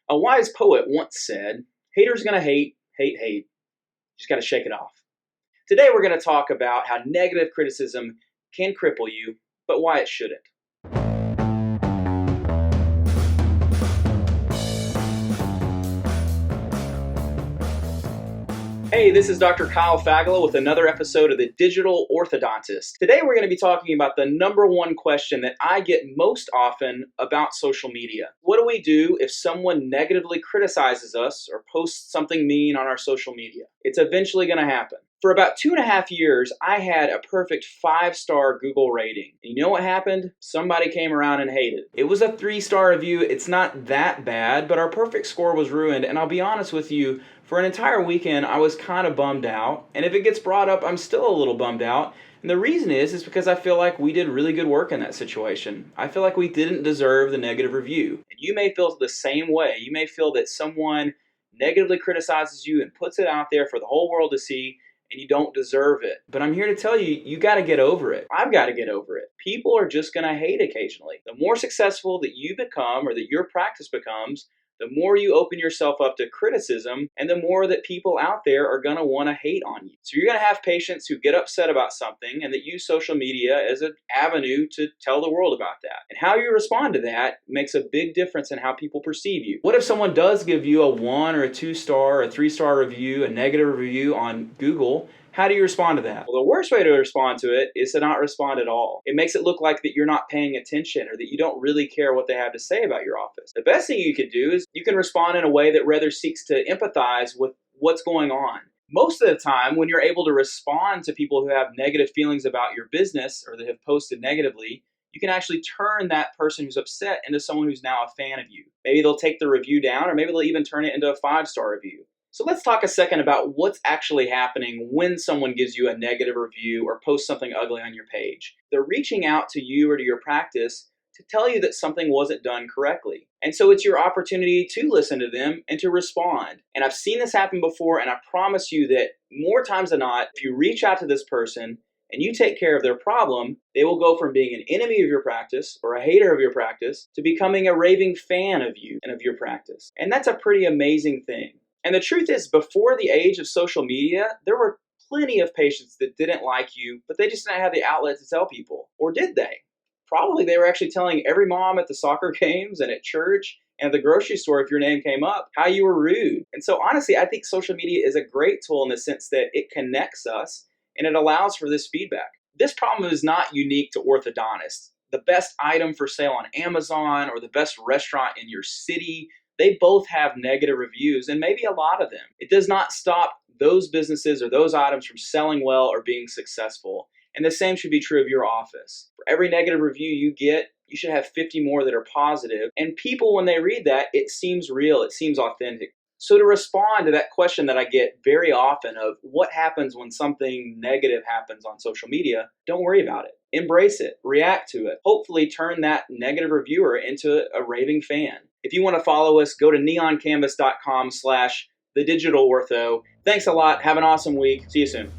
A wise poet once said, haters gonna hate, hate, hate. Just gotta shake it off. Today we're gonna talk about how negative criticism can cripple you, but why it shouldn't. Hey, this is Dr. Kyle Fagala with another episode of the Digital Orthodontist. Today we're going to be talking about the number one question that I get most often about social media. What do we do if someone negatively criticizes us or posts something mean on our social media? It's eventually going to happen. For about 2.5 years, I had a perfect 5-star Google rating. And you know what happened? Somebody came around and hated. It was a 3-star review. It's not that bad, but our perfect score was ruined. And I'll be honest with you, for an entire weekend, I was kind of bummed out. And if it gets brought up, I'm still a little bummed out. And the reason is because I feel like we did really good work in that situation. I feel like we didn't deserve the negative review. And you may feel the same way. You may feel that someone negatively criticizes you and puts it out there for the whole world to see, and you don't deserve it. But I'm here to tell you, you got to get over it. I've got to get over it. People are just going to hate occasionally. The more successful that you become or that your practice becomes, the more you open yourself up to criticism, and the more that people out there are going to want to hate on you. So you're going to have patients who get upset about something and that use social media as an avenue to tell the world about that. And how you respond to that makes a big difference in how people perceive you. What if someone does give you a 1 or a 2-star or a 3-star review, a negative review on Google? How do you respond to that? Well, the worst way to respond to it is to not respond at all. It makes it look like that you're not paying attention or that you don't really care what they have to say about your office. The best thing you could do is you can respond in a way that rather seeks to empathize with what's going on. Most of the time, when you're able to respond to people who have negative feelings about your business or that have posted negatively, you can actually turn that person who's upset into someone who's now a fan of you. Maybe they'll take the review down, or maybe they'll even turn it into a 5-star review. So let's talk a second about what's actually happening when someone gives you a negative review or posts something ugly on your page. They're reaching out to you or to your practice to tell you that something wasn't done correctly. And so it's your opportunity to listen to them and to respond. And I've seen this happen before, and I promise you that more times than not, if you reach out to this person and you take care of their problem, they will go from being an enemy of your practice or a hater of your practice to becoming a raving fan of you and of your practice. And that's a pretty amazing thing. And the truth is, before the age of social media, there were plenty of patients that didn't like you, but they just didn't have the outlet to tell people. Or did they? Probably they were actually telling every mom at the soccer games and at church and at the grocery store, if your name came up, how you were rude. And so honestly, I think social media is a great tool in the sense that it connects us and it allows for this feedback. This problem is not unique to orthodontists. The best item for sale on Amazon or the best restaurant in your city, they both have negative reviews, and maybe a lot of them. It does not stop those businesses or those items from selling well or being successful. And the same should be true of your office. For every negative review you get, you should have 50 more that are positive. And people, when they read that, it seems real, it seems authentic. So to respond to that question that I get very often of what happens when something negative happens on social media, don't worry about it. Embrace it, react to it. Hopefully turn that negative reviewer into a raving fan. If you want to follow us, go to neoncanvas.com/thedigitalortho. Thanks a lot. Have an awesome week. See you soon.